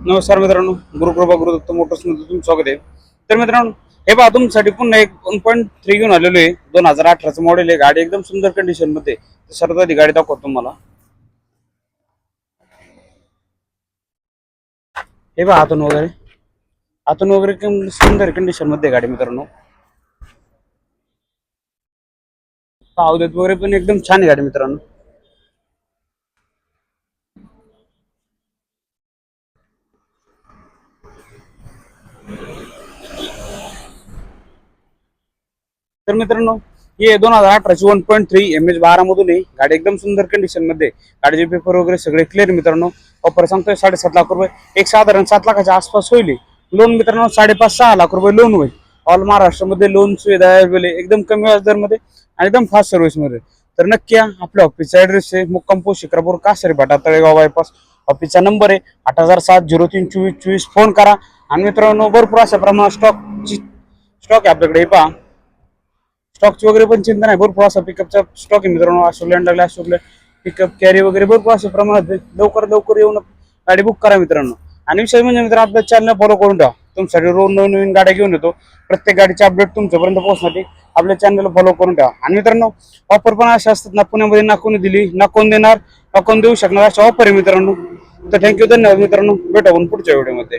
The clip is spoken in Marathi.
नमस्कार मित्रांनो, गुरुकृपा गुरुदत्त मोटर्स मध्ये तुमचं स्वागत आहे. तर मित्रांनो, हे पहा तुमच्यासाठी पुन्हा एक 1.3 घेऊन आलेलो आहे. 2018चं मॉडेल आहे. गाडी एकदम सुंदर कंडिशन मध्ये. सर्वात आधी गाडी दाखवतो तुम्हाला. हे पहा आतून वगैरे एकदम सुंदर कंडिशन मध्ये गाडी मित्रांनो. अवधत वगैरे पण एकदम छान आहे गाडी मित्रांनो. तर मित्रांनो, हे 2018ची 1.3 MH12 मधून आहे. गाडी एकदम सुंदर कंडिशन मध्ये. गाडीचे पेपर वगैरे सगळे क्लिअर मित्रांनो. ऑफर सांगतोय 7.5 लाख रुपये. एक साधारण 7 लाखाच्या आसपास होईल. लोन मित्रांनो 5.5-6 लाख रुपये लोन होईल. ऑल महाराष्ट्रामध्ये लोन सुविधा अवेलेबल आहे. एकदम कमी व्याजदर मध्ये आणि एकदम फास्ट सर्व्हिस मध्ये. तर नक्की या. आपल्या ऑफिसचा ऍड्रेस आहे मुक्काम पोस्ट शिक्रापूर कासारी फाटा तळेगाव बायपास. ऑफिसचा नंबर आहे 8007032424. फोन करा. आणि मित्रांनो, भरपूर अशा प्रमाणात स्टॉक आहे आपल्याकडे. हे पहा, स्टॉकची वगैरे पण चिंता नाही. भरपूर असा पिकअपचा स्टॉक आहे मित्रांनो. अशोकला पिकअप कॅरी वगैरे भरपूर अशा प्रमाणात आहे. लवकर येऊन गाडी बुक करा मित्रांनो. आणि विषय म्हणजे मित्रांनो, आपल्या चॅनल फॉलो करून ठेवा. तुमच्यासाठी रोज नवीन गाड्या घेऊन येतो. प्रत्येक गाडीचे अपडेट तुमच्यापर्यंत पोहोचण्यासाठी आपल्या चॅनलला फॉलो करून ठेवा. आणि मित्रांनो, ऑफर पण अशा असतात ना, पुण्यामध्ये ना कोणी दिली ना कोण देणार ना कोण देऊ शकणार अशा ऑफर आहे मित्रांनो. तर थँक्यू, धन्यवाद मित्रांनो. भेटू आपण पुढच्या व्हिडिओमध्ये.